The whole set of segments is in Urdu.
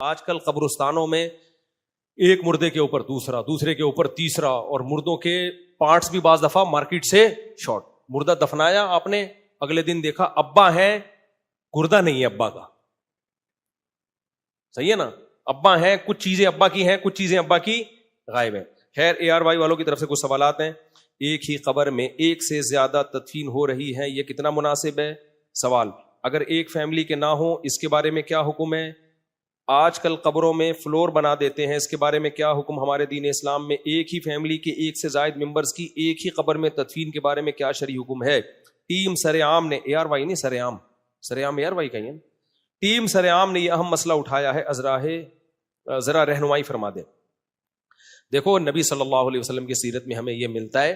آج کل قبرستانوں میں ایک مردے کے اوپر دوسرا، دوسرے کے اوپر تیسرا، اور مردوں کے پارٹس بھی بعض دفعہ مارکیٹ سے شارٹ. مردہ دفنایا آپ نے، اگلے دن دیکھا ابا ہے، گردہ نہیں ہے ابا کا. صحیح ہے نا؟ ابا ہیں، کچھ چیزیں ابا کی ہیں، کچھ چیزیں ابا کی غائب ہیں. خیر ARY والوں کی طرف سے کچھ سوالات ہیں. ایک ہی قبر میں ایک سے زیادہ تدفین ہو رہی ہے، یہ کتنا مناسب ہے؟ سوال: اگر ایک فیملی کے نہ ہو اس کے بارے میں کیا حکم ہے؟ آج کل قبروں میں فلور بنا دیتے ہیں، اس کے بارے میں کیا حکم؟ ہمارے دین اسلام میں ایک ہی فیملی کے ایک سے زائد ممبرز کی ایک ہی قبر میں تدفین کے بارے میں کیا شرعی حکم ہے؟ ٹیم سرعام نے ARY نہیں سرعام ARY کہیں، ٹیم سرعام نے یہ اہم مسئلہ اٹھایا ہے. ذرا رہنمائی فرما دیں. دیکھو، نبی صلی اللہ علیہ وسلم کی سیرت میں ہمیں یہ ملتا ہے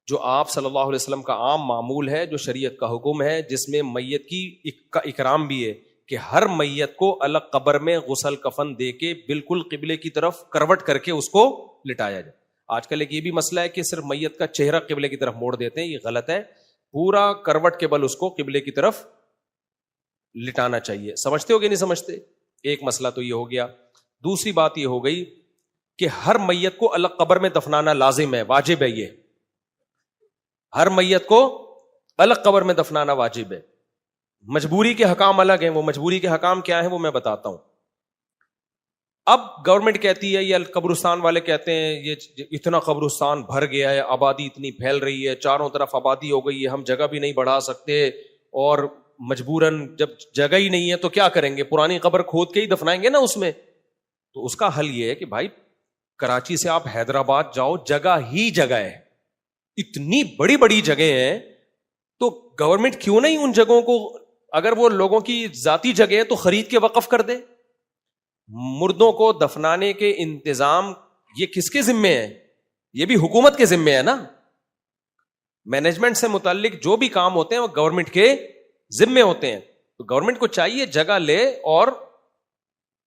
جو آپ صلی اللہ علیہ وسلم کا عام معمول ہے، جو شریعت کا حکم ہے، جس میں میت کی اکرام بھی ہے کہ ہر میت کو الگ قبر میں غسل کفن دے کے بالکل قبلے کی طرف کروٹ کر کے اس کو لٹایا جائے. آج کل ایک یہ بھی مسئلہ ہے کہ صرف میت کا چہرہ قبلے کی طرف موڑ دیتے ہیں، یہ غلط ہے. پورا کروٹ کے بل اس کو قبلے کی طرف لٹانا چاہیے. سمجھتے ہو کہ نہیں سمجھتے؟ ایک مسئلہ تو یہ ہو گیا. دوسری بات یہ ہو گئی کہ ہر میت کو الگ قبر میں دفنانا لازم ہے، واجب ہے. یہ ہر میت کو الگ قبر میں دفنانا واجب ہے. مجبوری کے حکام الگ ہیں. وہ مجبوری کے حکام کیا ہیں وہ میں بتاتا ہوں. اب گورنمنٹ کہتی ہے، یا قبرستان والے کہتے ہیں یہ اتنا قبرستان بھر گیا ہے، آبادی اتنی پھیل رہی ہے، چاروں طرف آبادی ہو گئی ہے، ہم جگہ بھی نہیں بڑھا سکتے، اور مجبوراً جب جگہ ہی نہیں ہے تو کیا کریں گے؟ پرانی قبر کھود کے ہی دفنائیں گے نا اس میں. تو اس کا حل یہ ہے کہ بھائی کراچی سے آپ حیدرآباد جاؤ، جگہ ہی جگہ ہے، اتنی بڑی بڑی جگہیں ہیں، تو گورنمنٹ کیوں نہیں ان جگہوں کو، اگر وہ لوگوں کی ذاتی جگہ ہے تو خرید کے وقف کر دے. مردوں کو دفنانے کے انتظام یہ کس کے ذمے ہے؟ یہ بھی حکومت کے ذمے ہے نا. مینجمنٹ سے متعلق جو بھی کام ہوتے ہیں وہ گورنمنٹ کے ذمے ہوتے ہیں. تو گورنمنٹ کو چاہیے جگہ لے اور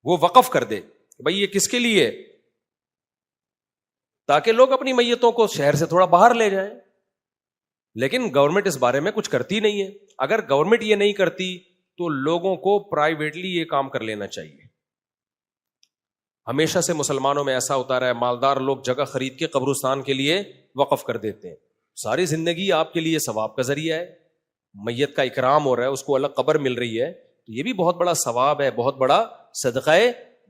وہ وقف کر دے کہ بھائی یہ کس کے لیے، تاکہ لوگ اپنی میتوں کو شہر سے تھوڑا باہر لے جائیں. لیکن گورنمنٹ اس بارے میں کچھ کرتی نہیں ہے. اگر گورنمنٹ یہ نہیں کرتی تو لوگوں کو پرائیویٹلی یہ کام کر لینا چاہیے. ہمیشہ سے مسلمانوں میں ایسا ہوتا رہا ہے، مالدار لوگ جگہ خرید کے قبرستان کے لیے وقف کر دیتے ہیں. ساری زندگی آپ کے لیے ثواب کا ذریعہ ہے، میت کا اکرام ہو رہا ہے، اس کو الگ قبر مل رہی ہے، تو یہ بھی بہت بڑا ثواب ہے، بہت بڑا صدقہ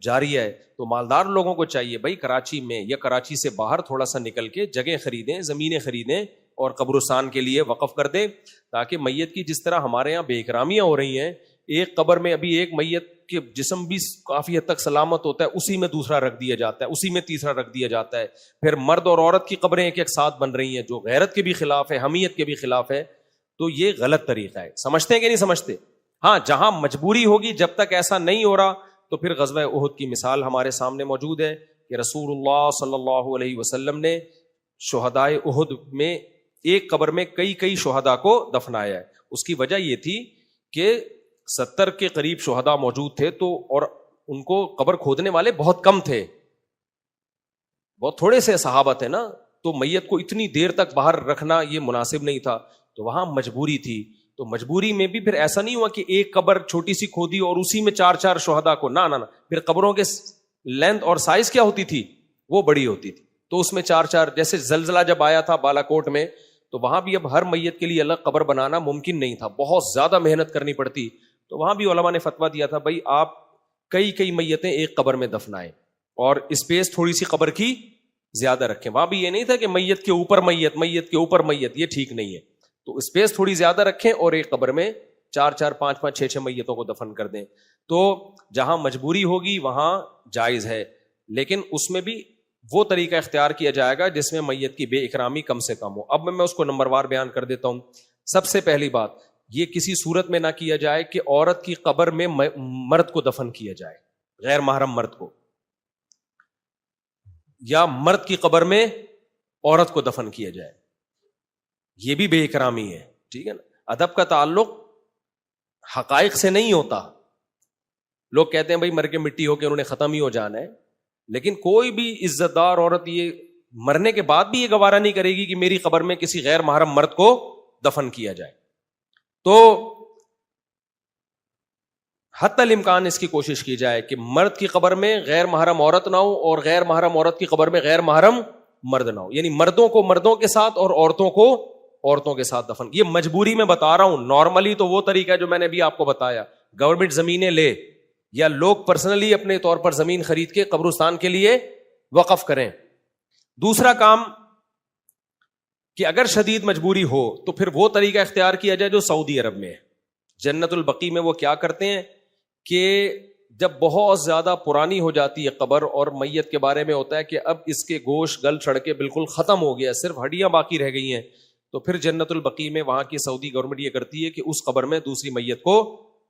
جاریہ ہے. تو مالدار لوگوں کو چاہیے بھائی کراچی میں یا کراچی سے باہر تھوڑا سا نکل کے جگہیں خریدیں، زمینیں خریدیں اور قبرستان کے لیے وقف کر دیں، تاکہ میت کی جس طرح ہمارے ہاں بے اکرامیاں ہو رہی ہیں، ایک قبر میں ابھی ایک میت کے جسم بھی کافی حد تک سلامت ہوتا ہے، اسی میں دوسرا رکھ دیا جاتا ہے، اسی میں تیسرا رکھ دیا جاتا ہے. پھر مرد اور عورت کی قبریں ایک ایک ساتھ بن رہی ہیں، جو غیرت کے بھی خلاف ہے، حمیت کے بھی خلاف ہے. تو یہ غلط طریقہ ہے. سمجھتے ہیں کہ نہیں سمجھتے؟ ہاں، جہاں مجبوری ہوگی، جب تک ایسا نہیں ہو رہا تو پھر غزوہ احد کی مثال ہمارے سامنے موجود ہے کہ رسول اللہ صلی اللہ علیہ وسلم نے شہدائے احد میں ایک قبر میں کئی شہداء کو دفنایا ہے. اس کی وجہ یہ تھی کہ 70 کے قریب شہداء موجود تھے، تو اور ان کو قبر کھودنے والے بہت کم تھے، بہت تھوڑے سے صحابہ تھے نا، تو میت کو اتنی دیر تک باہر رکھنا یہ مناسب نہیں تھا. تو وہاں مجبوری تھی. تو مجبوری میں بھی پھر ایسا نہیں ہوا کہ ایک قبر چھوٹی سی کھودی اور اسی میں 4 شہداء کو، نہ، پھر قبروں کے لینتھ اور سائز کیا ہوتی تھی؟ وہ بڑی ہوتی تھی. تو اس میں 4 جیسے زلزلہ جب آیا تھا بالا کوٹ میں، تو وہاں بھی اب ہر میت کے لیے الگ قبر بنانا ممکن نہیں تھا، بہت زیادہ محنت کرنی پڑتی. تو وہاں بھی علماء نے فتویٰ دیا تھا بھائی آپ کئی میتیں ایک قبر میں دفنائیں اور اسپیس تھوڑی سی قبر کی زیادہ رکھیں. وہاں بھی یہ نہیں تھا کہ میت کے اوپر میت کے اوپر میت، یہ ٹھیک نہیں ہے. تو اسپیس تھوڑی زیادہ رکھیں اور ایک قبر میں 4 5 6 میتوں کو دفن کر دیں. تو جہاں مجبوری ہوگی وہاں جائز ہے، لیکن اس میں بھی وہ طریقہ اختیار کیا جائے گا جس میں میت کی بے اکرامی کم سے کم ہو. اب میں اس کو نمبر وار بیان کر دیتا ہوں. سب سے پہلی بات، یہ کسی صورت میں نہ کیا جائے کہ عورت کی قبر میں مرد کو دفن کیا جائے، غیر محرم مرد کو، یا مرد کی قبر میں عورت کو دفن کیا جائے. یہ بھی بے اکرامی ہے. ٹھیک ہے نا؟ ادب کا تعلق حقائق سے نہیں ہوتا. لوگ کہتے ہیں بھائی مر کے مٹی ہو کے انہوں نے ختم ہی ہو جانا ہے، لیکن کوئی بھی عزت دار عورت یہ مرنے کے بعد بھی یہ گوارا نہیں کرے گی کہ میری قبر میں کسی غیر محرم مرد کو دفن کیا جائے. تو حتی الامکان اس کی کوشش کی جائے کہ مرد کی قبر میں غیر محرم عورت نہ ہو اور غیر محرم عورت کی قبر میں غیر محرم مرد نہ ہو، یعنی مردوں کو مردوں کے ساتھ اور عورتوں کو عورتوں کے ساتھ دفن. یہ مجبوری میں بتا رہا ہوں، نارملی تو وہ طریقہ ہے جو میں نے بھی آپ کو بتایا، گورنمنٹ زمینیں لے یا لوگ پرسنلی اپنے طور پر زمین خرید کے قبرستان کے لیے وقف کریں. دوسرا کام کہ اگر شدید مجبوری ہو تو پھر وہ طریقہ اختیار کیا جائے جو سعودی عرب میں ہے. جنت البقیع میں وہ کیا کرتے ہیں کہ جب بہت زیادہ پرانی ہو جاتی ہے قبر اور میت کے بارے میں ہوتا ہے کہ اب اس کے گوشت گل چھڑ کے بالکل ختم ہو گیا، صرف ہڈیاں باقی رہ گئی ہیں، تو پھر جنت البقیع میں وہاں کی سعودی گورنمنٹ یہ کرتی ہے کہ اس قبر میں دوسری میت کو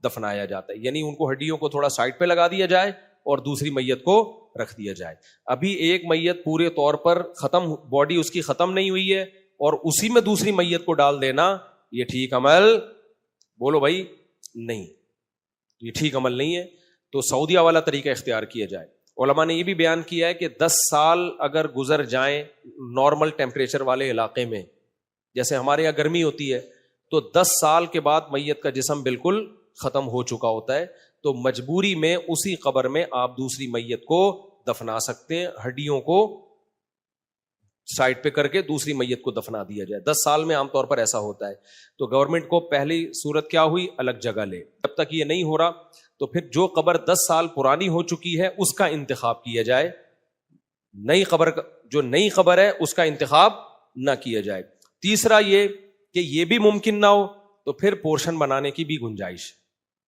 دفنایا جاتا ہے، یعنی ان کو ہڈیوں کو تھوڑا سائڈ پہ لگا دیا جائے اور دوسری میت کو رکھ دیا جائے. ابھی ایک میت پورے طور پر ختم، باڈی اس کی ختم نہیں ہوئی ہے اور اسی میں دوسری میت کو ڈال دینا، یہ ٹھیک عمل بولو بھائی نہیں، یہ ٹھیک عمل نہیں ہے. تو سعودیہ والا طریقہ اختیار کیا جائے. علماء نے یہ بھی بیان کیا ہے کہ 10 سال اگر گزر جائیں نارمل ٹیمپریچر والے علاقے میں، جیسے ہمارے یہاں گرمی ہوتی ہے، تو 10 سال کے بعد میت کا جسم بالکل ختم ہو چکا ہوتا ہے، تو مجبوری میں اسی قبر میں آپ دوسری میت کو دفنا سکتے ہیں، ہڈیوں کو سائڈ پہ کر کے دوسری میت کو دفنا دیا جائے. 10 سال میں عام طور پر ایسا ہوتا ہے. تو گورنمنٹ کو پہلی صورت کیا ہوئی، الگ جگہ لے. جب تک یہ نہیں ہو رہا تو پھر جو قبر 10 سال پرانی ہو چکی ہے اس کا انتخاب کیا جائے، نئی قبر جو نئی قبر ہے اس کا انتخاب نہ کیا جائے. تیسرا یہ کہ یہ بھی ممکن نہ ہو تو پھر پورشن بنانے کی بھی گنجائش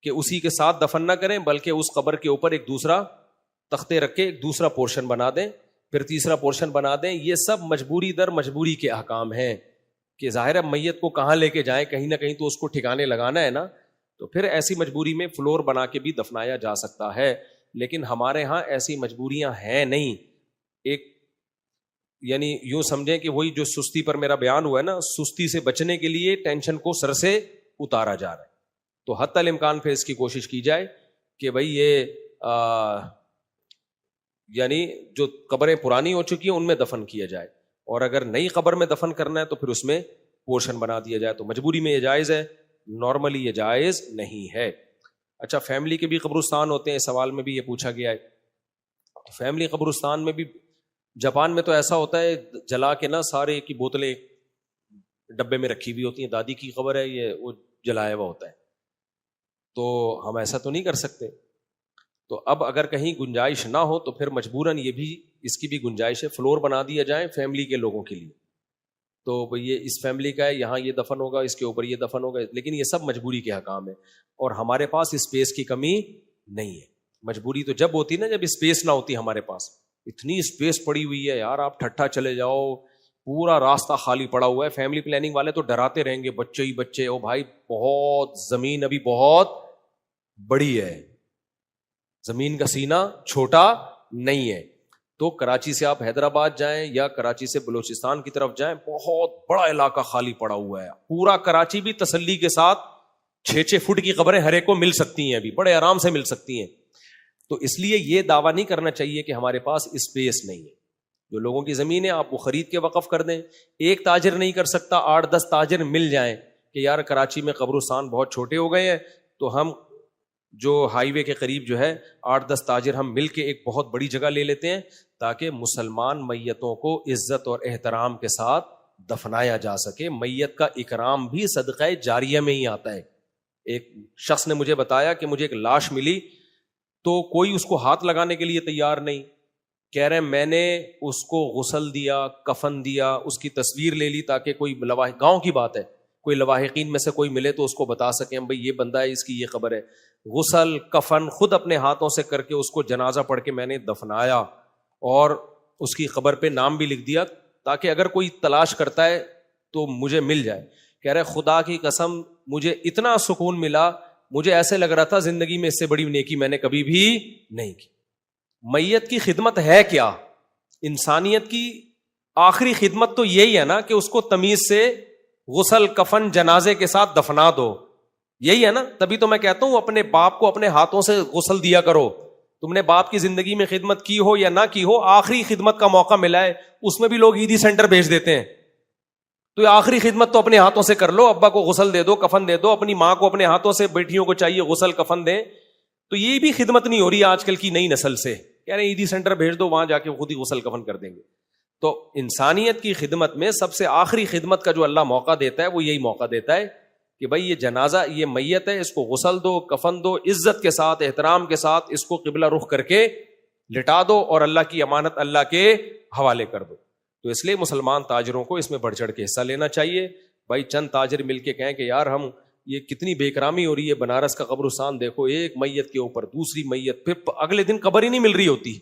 کہ اسی کے ساتھ دفن نہ کریں بلکہ اس قبر کے اوپر ایک دوسرا تختے رکھ کے ایک دوسرا پورشن بنا دیں، پھر تیسرا پورشن بنا دیں. یہ سب مجبوری در مجبوری کے احکام ہیں کہ ظاہر ہے میت کو کہاں لے کے جائیں، کہیں نہ کہیں تو اس کو ٹھکانے لگانا ہے نا، تو پھر ایسی مجبوری میں فلور بنا کے بھی دفنایا جا سکتا ہے. لیکن ہمارے ہاں ایسی مجبوریاں ہیں نہیں. ایک یعنی یوں سمجھیں کہ وہی جو سستی پر میرا بیان ہوا ہے نا، سستی سے بچنے کے لیے ٹینشن کو سر سے اتارا جا رہا ہے. تو حتی الامکان پھر اس کی کوشش کی جائے کہ بھئی یہ یعنی جو قبریں پرانی ہو چکی ہیں ان میں دفن کیا جائے، اور اگر نئی قبر میں دفن کرنا ہے تو پھر اس میں پورشن بنا دیا جائے. تو مجبوری میں یہ جائز ہے، نارملی یہ جائز نہیں ہے. اچھا، فیملی کے بھی قبرستان ہوتے ہیں، سوال میں بھی یہ پوچھا گیا ہے. فیملی قبرستان میں بھی جاپان میں تو ایسا ہوتا ہے، جلا کے نا سارے کی بوتلیں ڈبے میں رکھی ہوئی ہوتی ہیں، دادی کی قبر ہے یہ، وہ جلایا ہوا ہوتا ہے. تو ہم ایسا تو نہیں کر سکتے. تو اب اگر کہیں گنجائش نہ ہو تو پھر مجبوراً یہ بھی اس کی بھی گنجائش ہے، فلور بنا دیا جائے فیملی کے لوگوں کے لیے. تو یہ اس فیملی کا ہے، یہاں یہ دفن ہوگا، اس کے اوپر یہ دفن ہوگا. لیکن یہ سب مجبوری کے حکام ہے اور ہمارے پاس اسپیس کی کمی نہیں ہے. مجبوری تو جب ہوتی نا جب اسپیس نہ ہوتی. ہمارے پاس اتنی اسپیس پڑی ہوئی ہے یار، آپ ٹھٹھا چلے جاؤ، پورا راستہ خالی پڑا ہوا ہے. فیملی پلاننگ والے تو ڈراتے رہیں گے، بچے ہی بچے، او بھائی بہت زمین ابھی بہت بڑی ہے، زمین کا سینہ چھوٹا نہیں ہے. تو کراچی سے آپ حیدرآباد جائیں یا کراچی سے بلوچستان کی طرف جائیں، بہت بڑا علاقہ خالی پڑا ہوا ہے. پورا کراچی بھی تسلی کے ساتھ 6-6 فٹ کی قبریں ہر ایک کو مل سکتی ہیں، ابھی بڑے آرام سے مل سکتی ہیں. تو اس لیے یہ دعویٰ نہیں کرنا چاہیے کہ ہمارے پاس اسپیس نہیں ہے. جو لوگوں کی زمین ہے آپ وہ خرید کے وقف کر دیں. ایک تاجر نہیں کر سکتا، 8-10 تاجر مل جائیں کہ یار کراچی میں قبرستان بہت چھوٹے ہو گئے ہیں، تو ہم جو ہائی وے کے قریب جو ہے 8-10 تاجر ہم مل کے ایک بہت بڑی جگہ لے لیتے ہیں تاکہ مسلمان میتوں کو عزت اور احترام کے ساتھ دفنایا جا سکے. میت کا اکرام بھی صدقہ جاریہ میں ہی آتا ہے. ایک شخص نے مجھے بتایا کہ مجھے ایک لاش ملی تو کوئی اس کو ہاتھ لگانے کے لیے تیار نہیں. کہہ رہے میں نے اس کو غسل دیا، کفن دیا، اس کی تصویر لے لی تاکہ کوئی گاؤں کی بات ہے، کوئی لواحقین میں سے کوئی ملے تو اس کو بتا سکیں بھئی یہ بندہ ہے، اس کی یہ خبر ہے. غسل کفن خود اپنے ہاتھوں سے کر کے اس کو جنازہ پڑھ کے میں نے دفنایا اور اس کی قبر پہ نام بھی لکھ دیا تاکہ اگر کوئی تلاش کرتا ہے تو مجھے مل جائے. کہہ رہے خدا کی قسم مجھے اتنا سکون ملا، مجھے ایسے لگ رہا تھا زندگی میں اس سے بڑی نیکی میں نے کبھی بھی نہیں کی. میت کی خدمت ہے کیا؟ انسانیت کی آخری خدمت تو یہی ہے نا کہ اس کو تمیز سے غسل کفن جنازے کے ساتھ دفنا دو. یہی ہے نا. تبھی تو میں کہتا ہوں اپنے باپ کو اپنے ہاتھوں سے غسل دیا کرو. تم نے باپ کی زندگی میں خدمت کی ہو یا نہ کی ہو، آخری خدمت کا موقع ملا ہے. اس میں بھی لوگ عیدی سینٹر بھیج دیتے ہیں. تو یہ آخری خدمت تو اپنے ہاتھوں سے کر لو. ابا کو غسل دے دو، کفن دے دو. اپنی ماں کو اپنے ہاتھوں سے، بیٹیوں کو چاہیے غسل کفن دیں. تو یہ بھی خدمت نہیں ہو رہی آج کل کی نئی نسل سے، کہہ رہے ہیں عیدی سینٹر بھیج دو، وہاں جا کے خود ہی غسل کفن کر دیں گے. تو انسانیت کی خدمت میں سب سے آخری خدمت کا جو اللہ موقع دیتا ہے وہ یہی موقع دیتا ہے کہ بھائی یہ جنازہ، یہ میت ہے، اس کو غسل دو، کفن دو، عزت کے ساتھ، احترام کے ساتھ اس کو قبلہ رخ کر کے لٹا دو اور اللہ کی امانت اللہ کے حوالے کر دو. تو اس لیے مسلمان تاجروں کو اس میں بڑھ چڑھ کے حصہ لینا چاہیے. بھائی چند تاجر مل کے کہیں کہ یار ہم یہ کتنی بے کرامی ہو رہی ہے، بنارس کا قبرستان دیکھو، ایک میت کے اوپر دوسری میت، پھر اگلے دن قبر ہی نہیں مل رہی ہوتی،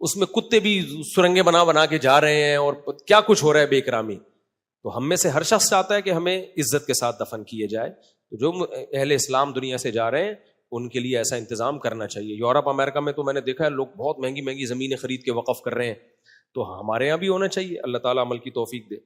اس میں کتے بھی سرنگیں بنا کے جا رہے ہیں اور کیا کچھ ہو رہا ہے بے کرامی. تو ہم میں سے ہر شخص چاہتا ہے کہ ہمیں عزت کے ساتھ دفن کیے جائے. تو جو اہل اسلام دنیا سے جا رہے ہیں ان کے لیے ایسا انتظام کرنا چاہیے. یورپ امریکہ میں تو میں نے دیکھا ہے لوگ بہت مہنگی مہنگی زمینیں خرید کے وقف کر رہے ہیں، تو ہمارے یہاں بھی ہونا چاہیے. اللہ تعالیٰ عمل کی توفیق دے.